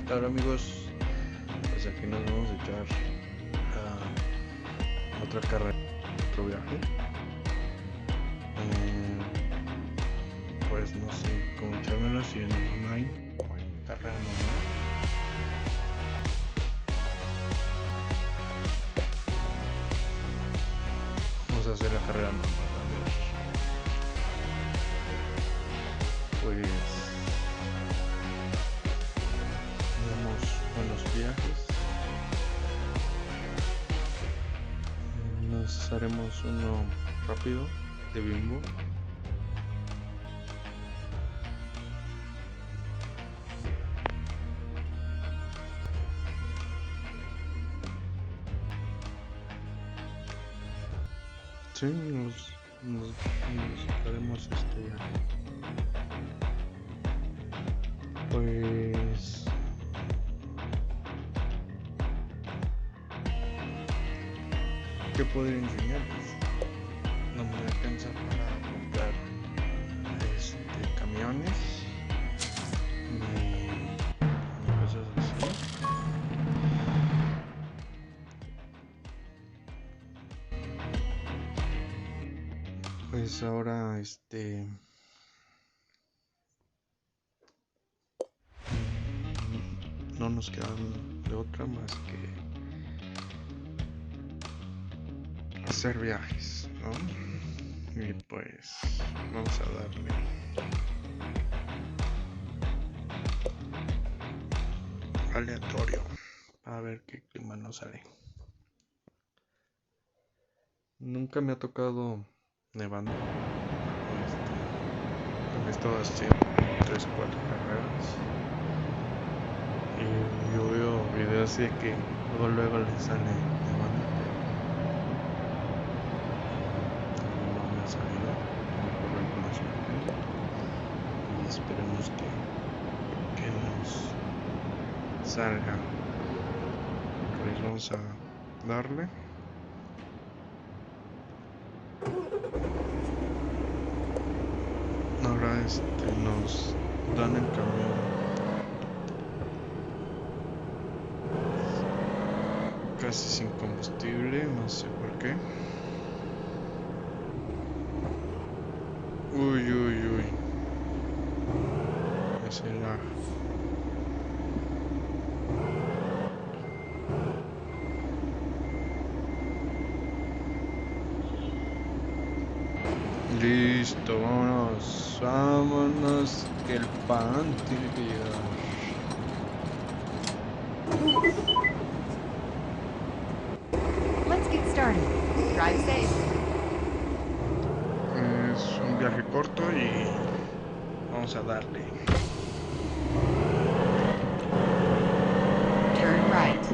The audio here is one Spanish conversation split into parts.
Ahora amigos, pues aquí nos vamos a echar otra carrera, otro viaje. Pues no sé cómo echármelo, si en online o en carrera normal. Vamos a hacer la carrera normal, a ver. Pues tenemos buenos viajes. Nos haremos uno rápido de Bimbo. Sí, nos haremos viaje. Pues ¿qué podría enseñarles? No me alcanza para comprar camiones ni cosas así. Pues ahora no nos queda de otra más que hacer viajes, ¿no? Y pues vamos a darle. Aleatorio a ver qué clima nos sale. Nunca me ha tocado nevando. He estado haciendo 3 o 4 carreras y yo veo videos de que luego les sale nevando, pero no me ha salido. No corro el conocimiento y esperemos que nos salga. Pues vamos a darle. Ahora nos dan el camión casi sin combustible, no sé por qué. Uy. Ese lag. Listo, vámonos, que el pan tiene que llegar. Let's get started. Drive safe. Es un viaje corto y vamos a darle. Turn right.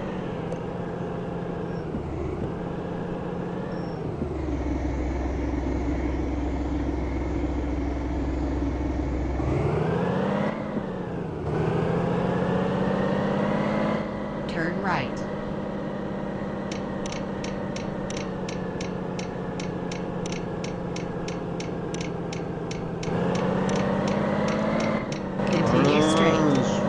Turn right. Continue straight.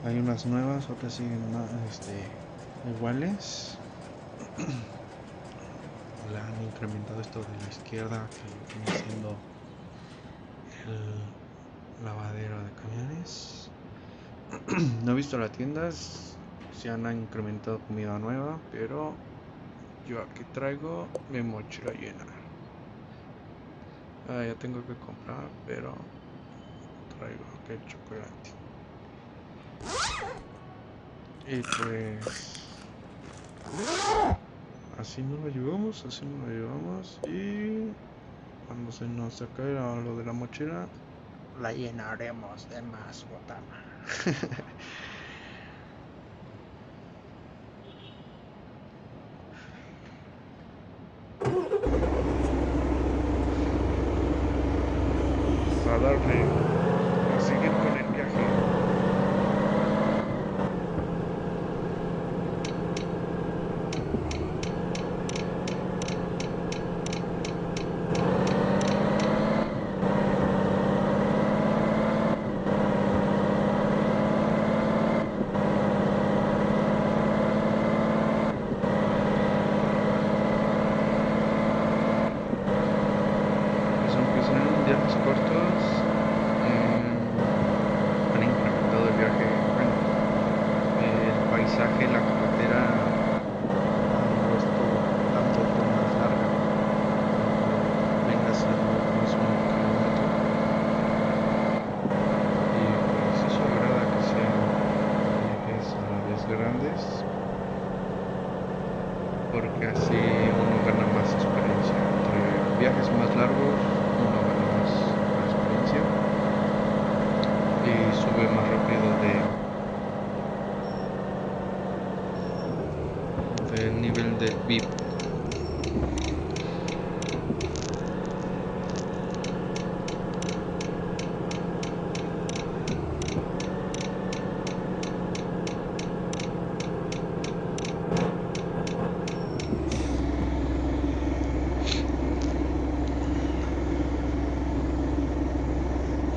Hay unas nuevas, otras siguen iguales. Le han incrementado esto de la izquierda, que viene siendo el lavadero de camiones. No he visto las tiendas, si han incrementado comida nueva, pero yo aquí traigo mi mochila llena. Ya tengo que comprar, pero traigo aquí el chocolate. Y pues así nos lo llevamos, y cuando se nos acabe lo de la mochila, la llenaremos de más botana. A darle, a seguir con el viaje. Pues aunque sean viajes cortos, han incrementado el viaje, bueno, el paisaje, la carretera han puesto un poco más larga, venga siendo el mismo kilómetro, y pues eso agrada que sean viajes a la vez grandes, porque así uno gana más experiencia. Entre viajes más largos uno gana más experiencia y sube más rápido del nivel del VIP.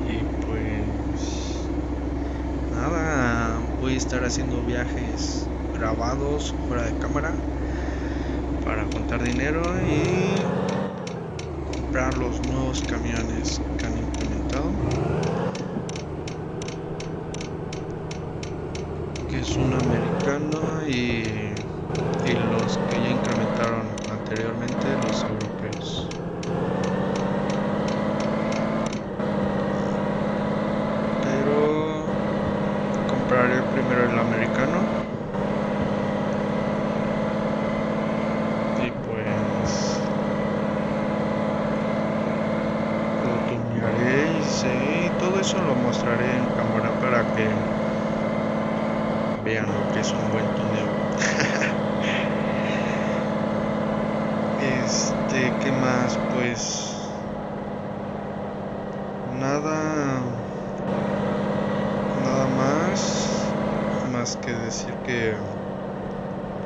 Y pues nada, voy a estar haciendo viajes grabados fuera de cámara para juntar dinero y comprar los nuevos camiones que han implementado, que es un americano y los que ya incrementaron anteriormente, los europeos. Pero compraré primero el americano y pues lo tunearé y sí, todo eso lo mostraré en cámara para que vean lo que es un buen tuneo. ¿Qué más? Pues nada más que decir que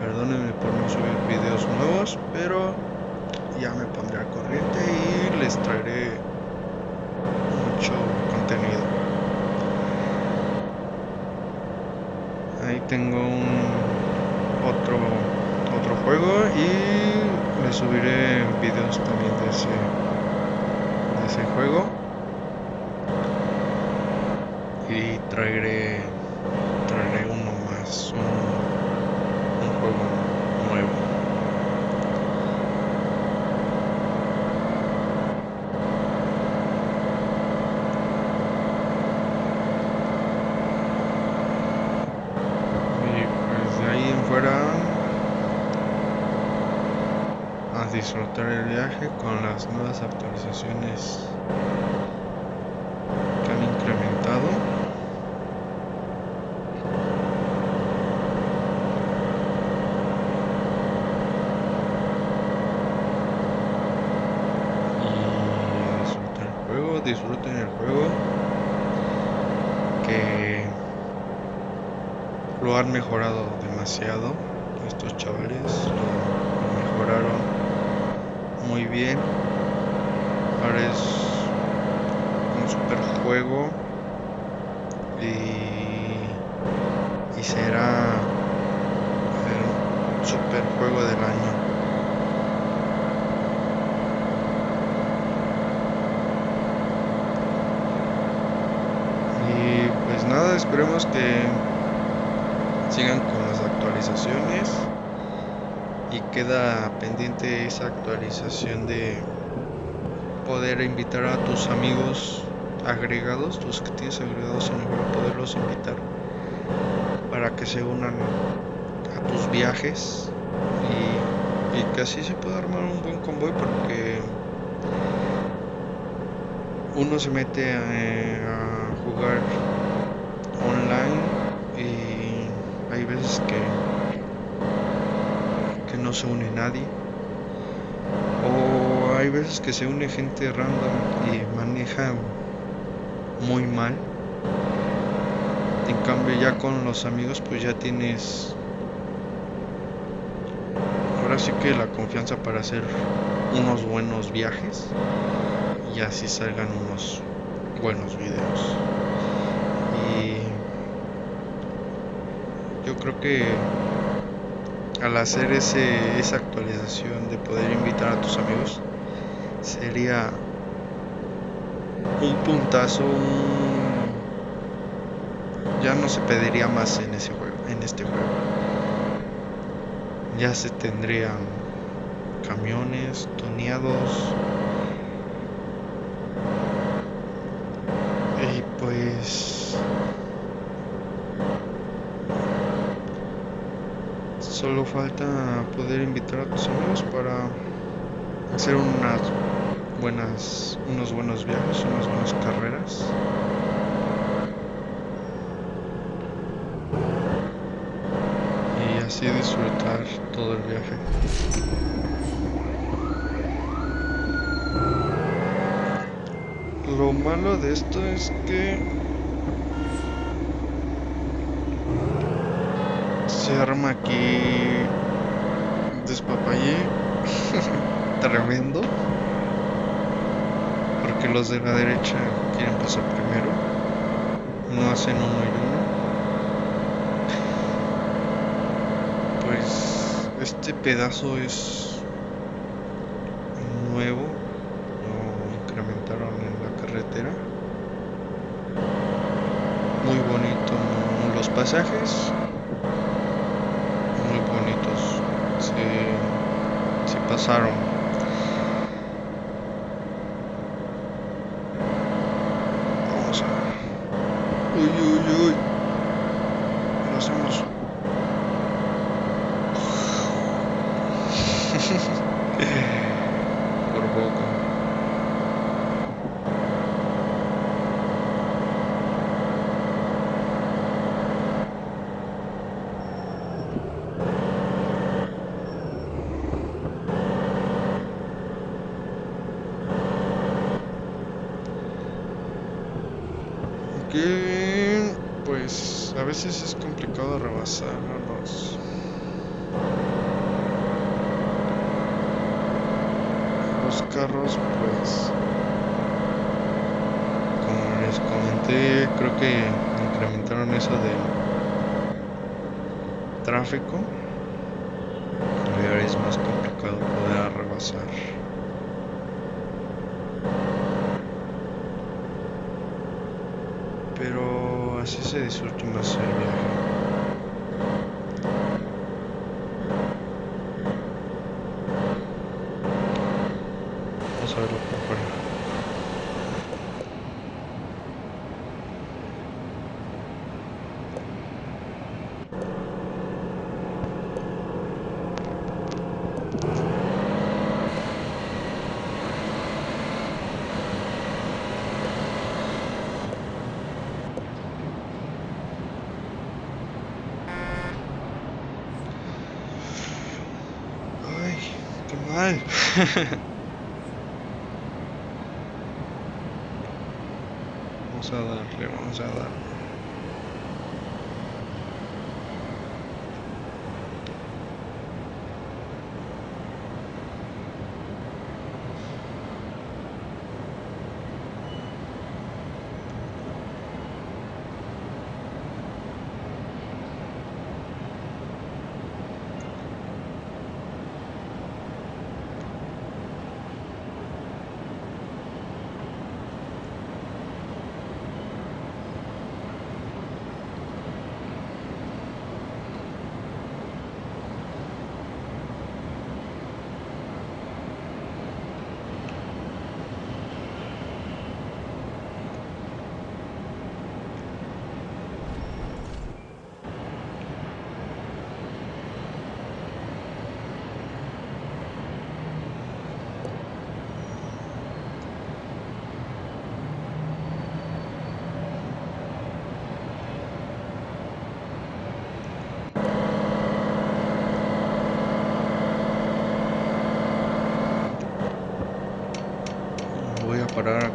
perdónenme por no subir videos nuevos, pero ya me pondré al corriente y les traeré mucho contenido. Ahí tengo otro juego y les subiré videos también de ese juego, y traeré uno más, un juego nuevo. Y pues de ahí en fuera a disfrutar el viaje con las nuevas actualizaciones que han incrementado. Disfruten el juego, que lo han mejorado demasiado. Estos chavales lo mejoraron muy bien. Ahora es un super juego y y será el super juego del año. Y pues nada, esperemos que sigan con las actualizaciones y queda pendiente esa actualización de poder invitar a tus amigos agregados, tus que tienes agregados en el juego, poderlos invitar para que se unan a tus viajes y que así se pueda armar un buen convoy, porque uno se mete a jugar online y hay veces que no se une nadie, o hay veces que se une gente random y maneja muy mal. En cambio ya con los amigos pues ya tienes ahora sí que la confianza para hacer unos buenos viajes y así salgan unos buenos videos. Y yo creo que al hacer esa actualización de poder invitar a tus amigos sería un puntazo, ya no se pediría más en ese juego, en este juego. Ya se tendrían camiones tuneados y pues solo falta poder invitar a tus amigos para hacer unos buenos viajes, unas buenas carreras. Y así disfrutar todo el viaje. Lo malo de esto es que se arma aquí despapalle tremendo, porque los de la derecha quieren pasar primero, no hacen uno y uno. Pues este pedazo es nuevo, lo incrementaron en la carretera, muy bonito, los pasajes muy bonitos, se pasaron. Vamos a... Uy, lo hacemos. Por poco. Que pues a veces es complicado rebasar a los carros, pues como les comenté, creo que incrementaron eso del tráfico y ahora es más complicado poder rebasar. Pero así se disfruta más el viaje. Vamos a verlo por fuera. Ay, qué mal. Vamos a darle.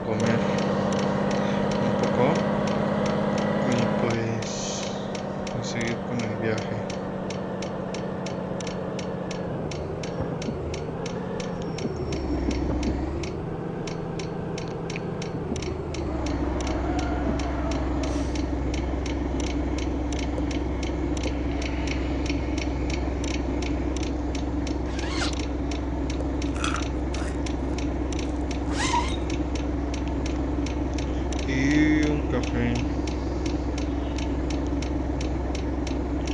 comer un poco y pues a seguir con el viaje. Y un café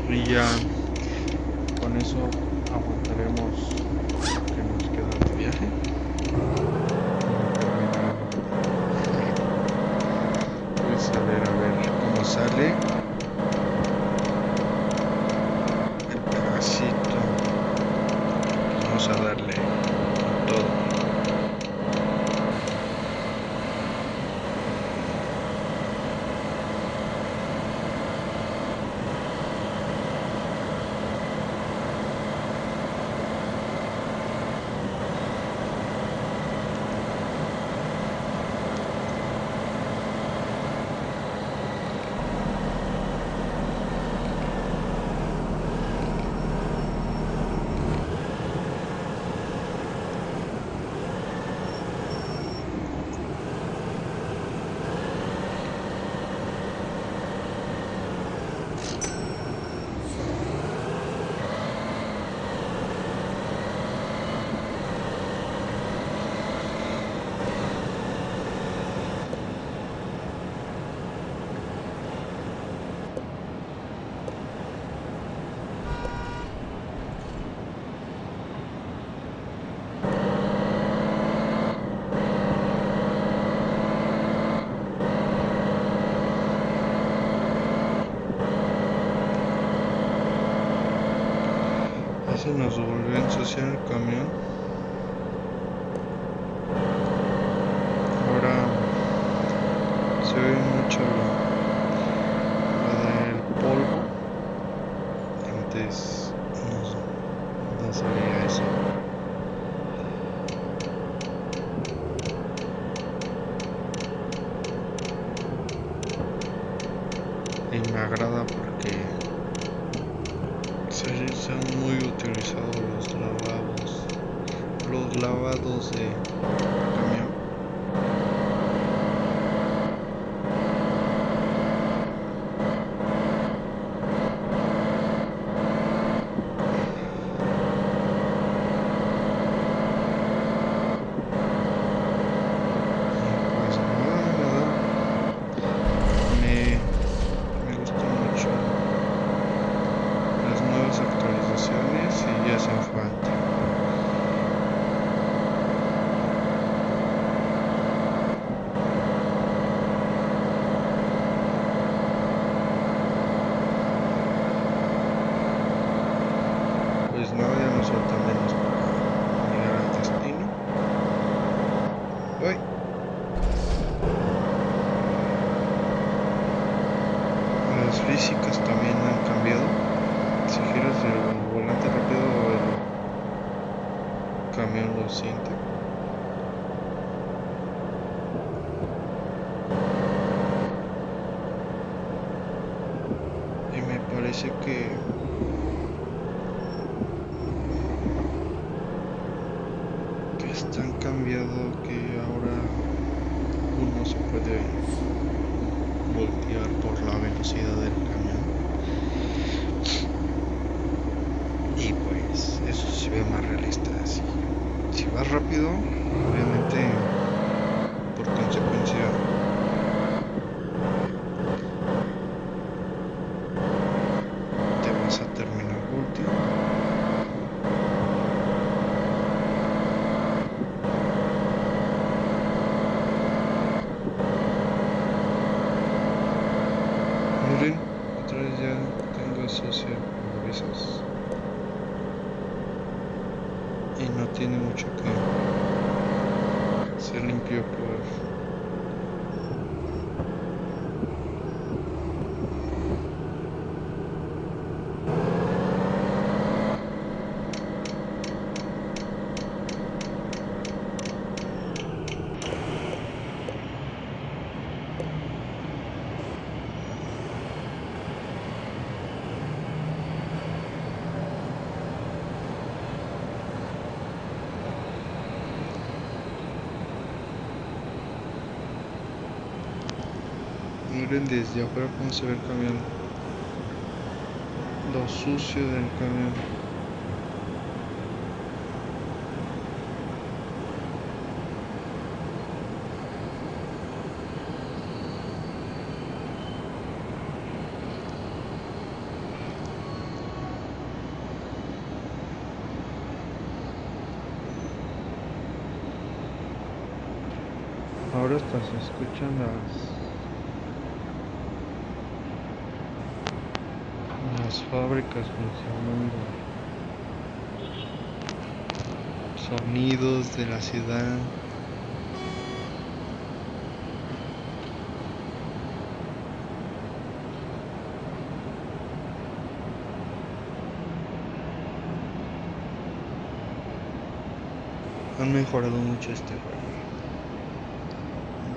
y ya con eso aguantaremos lo que nos queda de viaje y terminaremos pues a ver cómo sale el pedacito. Vamos a darle con todo. Se nos volvió a ensuciar el camión. Ahora se ve mucho lo del polvo. Antes no sabía eso. Y me agrada porque son muy utilizados los lavados de camión. Pues nada, me gustan mucho las nuevas actualizaciones y ya hacen falta. Pues nada, ya nos falta menos para llegar al destino. Uy. Las físicas también han cambiado. Si giras el volante rápido, el camión lo siente. Y me parece que es tan cambiado que ahora uno se puede voltear por la velocidad del camión. Y pues eso se ve más realista. Si vas rápido, obviamente por consecuencia te vas a terminar volteando. Miren, otra vez ya tengo sucio parabrisas y no tiene mucho que se limpió por Miren desde afuera cómo se ve el camión. Lo sucio del camión. Ahora hasta se escuchan las fábricas funcionando. Sonidos de la ciudad. Han mejorado mucho este juego.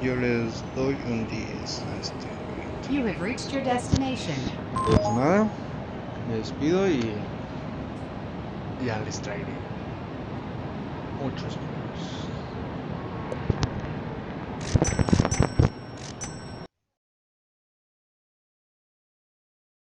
Yo les doy un 10 a este juego. You have reached your destination. Pues nada, me despido y ya les traeré muchos juegos.